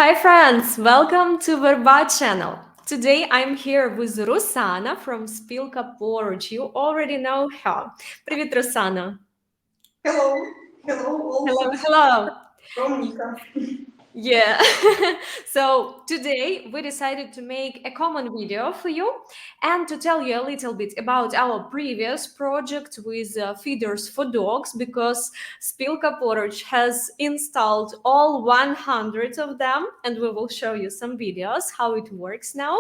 Hi friends, welcome to Verba channel. Today I'm here with Rusana from Spilka Poruch. You already know her. Привіт, Rusana. Hello, hello Hello, also hello. from Nika. Yeah. So today we decided to make a common video for you and to tell you a little bit about our previous project with feeders for dogs, because Spilka Poruch has installed all 100 of them, and we will show you some videos how it works now.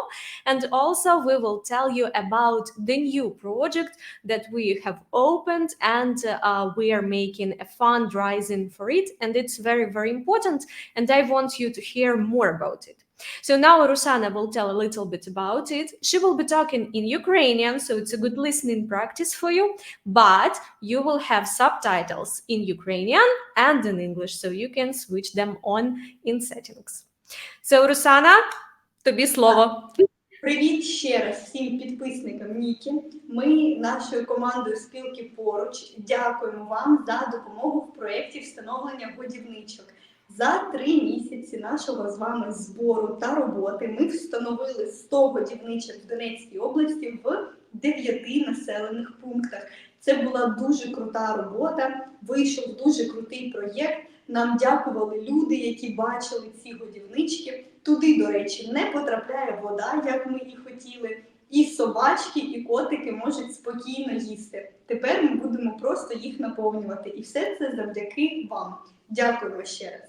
And also we will tell you about the new project that we have opened, and we are making a fundraising for it, and it's very, very important, and I want you to hear more about it. So now Rusana will tell a little bit about it. She will be talking in Ukrainian, so it's a good listening practice for you, but you will have subtitles in Ukrainian and in English, so you can switch them on in settings. So, Rusana, тобі слово. Привіт ще раз всім підписникам Ніки. Ми нашою командою спілки поруч дякуємо вам за допомогу в проєкті встановлення годівничок. За 3 місяці нашого з вами збору та роботи ми встановили 100 годівничок в Донецькій області в 9 населених пунктах. Це була дуже крута робота, вийшов дуже крутий проєкт. Нам дякували люди, які бачили ці годівнички. Туди, до речі, не потрапляє вода, як ми і хотіли. І собачки, і котики можуть спокійно їсти. Тепер ми будемо просто їх наповнювати. І все це завдяки вам. Дякуємо ще раз.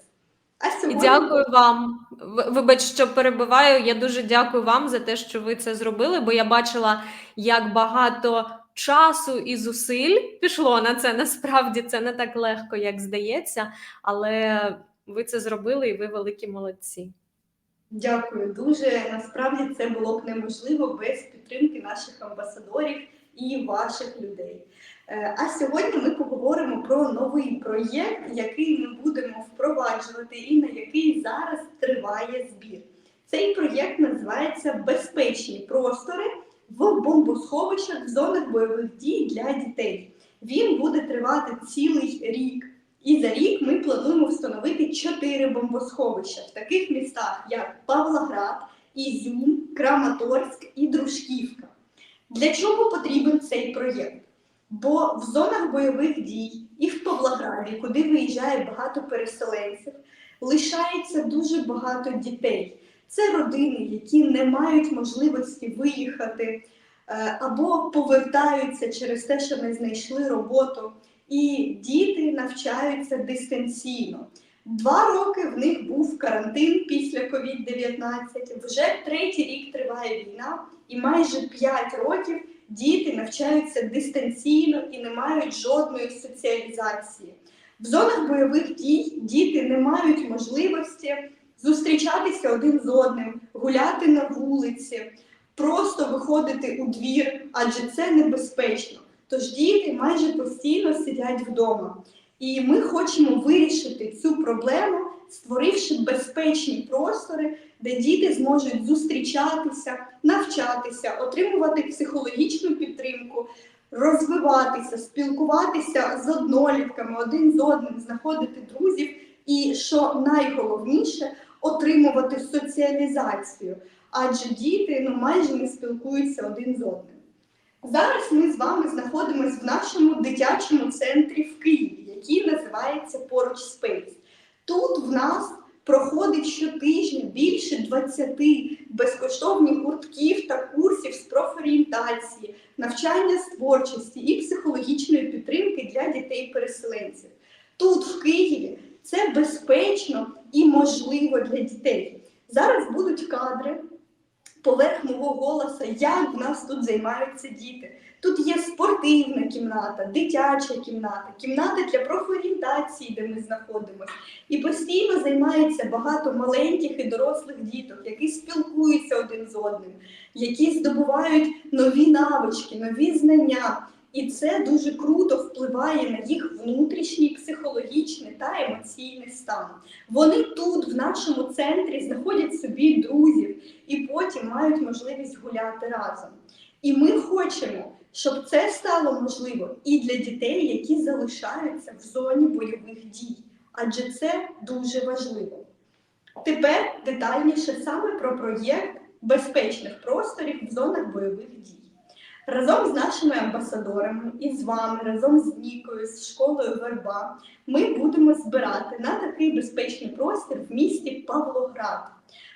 А сьогодні... Дякую вам. Вибач, що перебиваю. Я дуже дякую вам за те, що ви це зробили, бо я бачила, як багато часу і зусиль пішло на це. Насправді це не так легко, як здається, але ви це зробили і ви великі молодці. Дякую дуже. Насправді це було б неможливо без підтримки наших амбасадорів і ваших людей. А сьогодні ми поговоримо про новий проєкт, який ми будемо впроваджувати і на який зараз триває збір. Цей проєкт називається «Безпечні простори в бомбосховищах в зонах бойових дій для дітей». Він буде тривати цілий рік. І за рік ми плануємо встановити 4 бомбосховища в таких містах, як Павлоград, Ізюм, Краматорськ і Дружківка. Для чого потрібен цей проєкт? Бо в зонах бойових дій і в Павлограді, куди виїжджає багато переселенців, лишається дуже багато дітей. Це родини, які не мають можливості виїхати або повертаються через те, що не знайшли роботу. І діти навчаються дистанційно. 2 роки в них був карантин після COVID-19, вже 3-й рік триває війна, і майже 5 років діти навчаються дистанційно і не мають жодної соціалізації. В зонах бойових дій діти не мають можливості зустрічатися один з одним, гуляти на вулиці, просто виходити у двір, адже це небезпечно. Тож діти майже постійно сидять вдома. І ми хочемо вирішити цю проблему, створивши безпечні простори, де діти зможуть зустрічатися, навчатися, отримувати психологічну підтримку, розвиватися, спілкуватися з однолітками, один з одним, знаходити друзів і, що найголовніше, отримувати соціалізацію. Адже діти майже не спілкуються один з одним. Зараз ми з вами знаходимося в нашому дитячому центрі в Києві, який називається «Поруч Спейс». Тут в нас проходить щотижня більше 20 безкоштовних гуртків та курсів з профорієнтації, навчання з творчості і психологічної підтримки для дітей-переселенців. Тут, в Києві, це безпечно і можливо для дітей. Зараз будуть кадри поверх мого голоса, як в нас тут займаються діти. Тут є спортивна кімната, дитяча кімната, кімната для профорієнтації, де ми знаходимося. І постійно займається багато маленьких і дорослих діток, які спілкуються один з одним, які здобувають нові навички, нові знання. І це дуже круто впливає на їх внутрішній, психологічний та емоційний стан. Вони тут, в нашому центрі, знаходять собі друзів і потім мають можливість гуляти разом. І ми хочемо, щоб це стало можливо і для дітей, які залишаються в зоні бойових дій. Адже це дуже важливо. Тепер детальніше саме про проєкт безпечних просторів в зонах бойових дій. Разом з нашими амбасадорами і з вами, разом з Нікою, з школою Верба, ми будемо збирати на такий безпечний простір в місті Павлоград.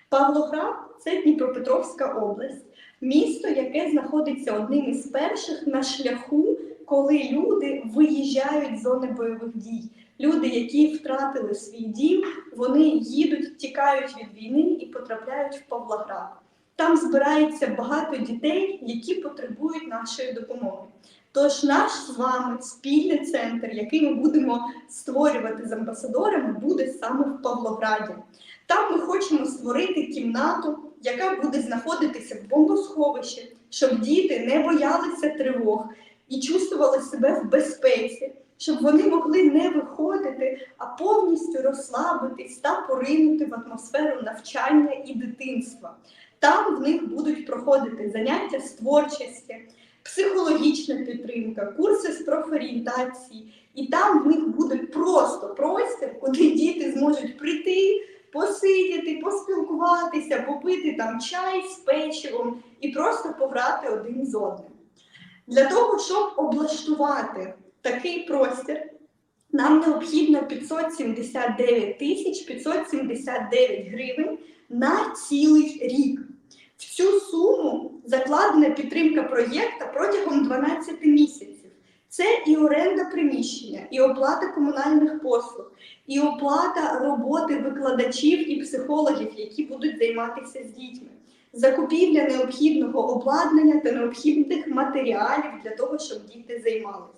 Павлоград – це Дніпропетровська область, місто, яке знаходиться одним із перших на шляху, коли люди виїжджають з зони бойових дій. Люди, які втратили свій дім, вони їдуть, тікають від війни і потрапляють в Павлоград. Там збирається багато дітей, які потребують нашої допомоги. Тож наш з вами спільний центр, який ми будемо створювати з амбасадорами, буде саме в Павлограді. Там ми хочемо створити кімнату, яка буде знаходитися в бомбосховищі, щоб діти не боялися тривог і чувствували себе в безпеці, щоб вони могли не виходити, а повністю розслабитись та поринути в атмосферу навчання і дитинства. Там в них будуть проходити заняття з творчості, психологічна підтримка, курси з профорієнтації. І там в них буде просто простір, куди діти зможуть прийти, посидіти, поспілкуватися, попити там чай з печивом і просто пограти один з одним. Для того, щоб облаштувати такий простір, нам необхідно 579 579 гривень на цілий рік. В цю суму закладена підтримка проєкту протягом 12 місяців. Це і оренда приміщення, і оплата комунальних послуг, і оплата роботи викладачів і психологів, які будуть займатися з дітьми, закупівля необхідного обладнання та необхідних матеріалів для того, щоб діти займалися.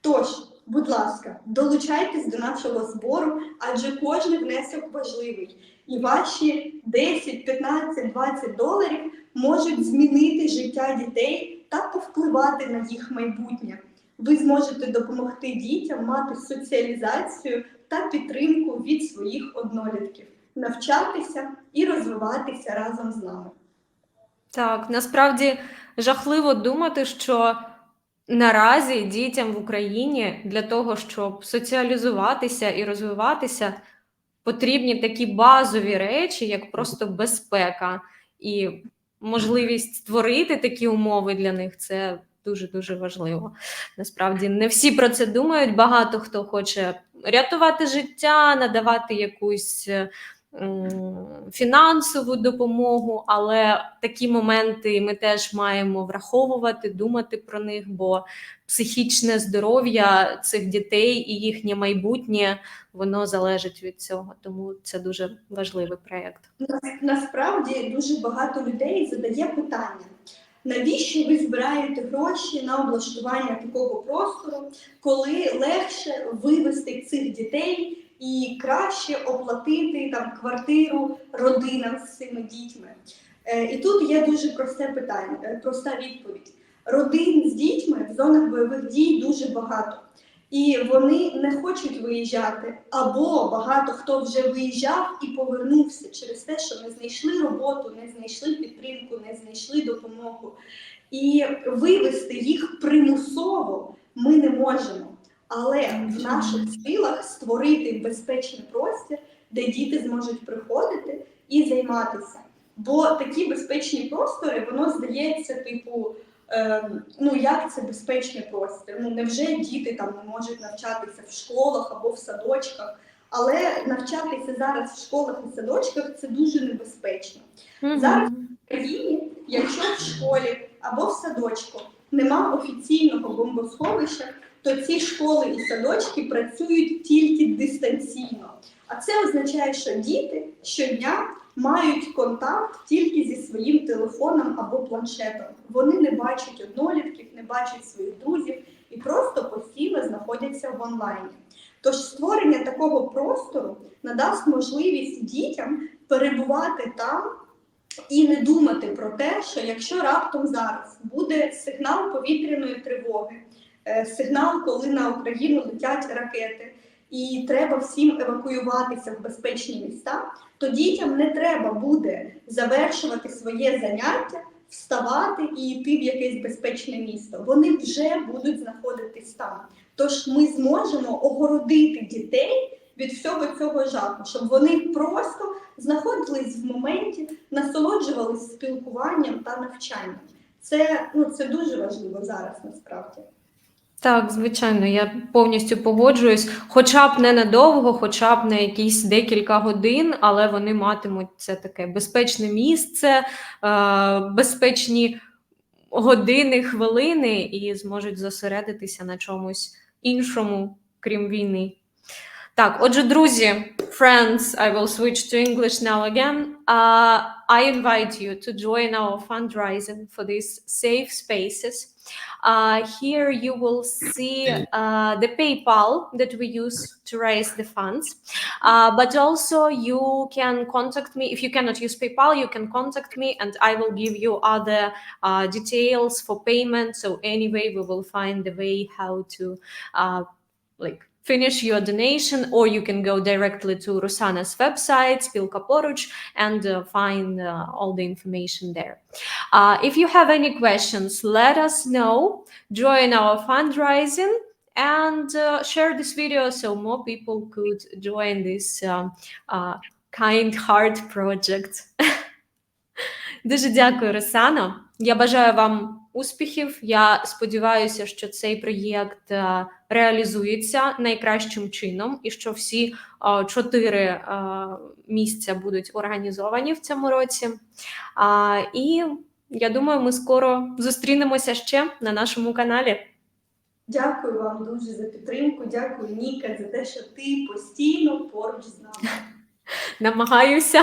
Тож, будь ласка, долучайтесь до нашого збору, адже кожен внесок важливий. І ваші 10, 15, 20 доларів можуть змінити життя дітей та повпливати на їх майбутнє. Ви зможете допомогти дітям мати соціалізацію та підтримку від своїх однолітків, навчатися і розвиватися разом з нами. Так, насправді жахливо думати, що наразі дітям в Україні для того, щоб соціалізуватися і розвиватися, потрібні такі базові речі, як просто безпека і можливість створити такі умови для них – це дуже-дуже важливо. Насправді не всі про це думають, багато хто хоче рятувати життя, надавати якусь фінансову допомогу, але такі моменти ми теж маємо враховувати, думати про них, бо психічне здоров'я цих дітей і їхнє майбутнє, воно залежить від цього, тому це дуже важливий проєкт. Насправді дуже багато людей задає питання, навіщо ви збираєте гроші на облаштування такого простору, коли легше вивести цих дітей і краще оплатити там квартиру родинам з цими дітьми. І тут є дуже просте питання, проста відповідь. Родин з дітьми в зонах бойових дій дуже багато. І вони не хочуть виїжджати, або багато хто вже виїжджав і повернувся через те, що не знайшли роботу, не знайшли підтримку, не знайшли допомогу. І вивести їх примусово ми не можемо. Але в наших силах створити безпечний простір, де діти зможуть приходити і займатися. Бо такі безпечні простори, воно здається, типу, як це безпечний простір? Невже діти там не можуть навчатися в школах або в садочках? Але навчатися зараз в школах і садочках – це дуже небезпечно. Зараз в країні, якщо в школі або в садочку нема офіційного бомбосховища, то ці школи і садочки працюють тільки дистанційно. А це означає, що діти щодня мають контакт тільки зі своїм телефоном або планшетом. Вони не бачать однолітків, не бачать своїх друзів і просто постійно знаходяться в онлайні. Тож створення такого простору надасть можливість дітям перебувати там і не думати про те, що якщо раптом зараз буде сигнал повітряної тривоги, сигнал, коли на Україну летять ракети, і треба всім евакуюватися в безпечні міста, то дітям не треба буде завершувати своє заняття, вставати і йти в якесь безпечне місто. Вони вже будуть знаходитись там. Тож ми зможемо огородити дітей від всього цього жаху, щоб вони просто знаходились в моменті, насолоджувались спілкуванням та навчанням. Це дуже важливо зараз насправді. Так, звичайно, я повністю погоджуюсь. Хоча б ненадовго, хоча б на якісь декілька годин, але вони матимуть це таке безпечне місце, безпечні години, хвилини і зможуть зосередитися на чомусь іншому, крім війни. Так, отже, друзі, friends, I will switch to English now again. I invite you to join our fundraising for these safe spaces. Here you will see the PayPal that we use to raise the funds. But also you can contact me. If you cannot use PayPal, you can contact me and I will give you other details for payment. So anyway, we will find the way how to finish your donation, or you can go directly to Rusana's website, Spilka Poruch, and find all the information there. If you have any questions, let us know, join our fundraising, and share this video so more people could join this kind heart project. Дуже дякую, Русано. Я бажаю вам успіхів. Я сподіваюся, що цей проєкт реалізується найкращим чином і що всі 4 місця будуть організовані в цьому році. І я думаю, ми скоро зустрінемося ще на нашому каналі. Дякую вам дуже за підтримку. Дякую, Ніка, за те, що ти постійно поруч з нами. Намагаюся.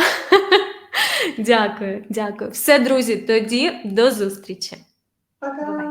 Дякую. Все, друзі, тоді до зустрічі. Пока! Бувай.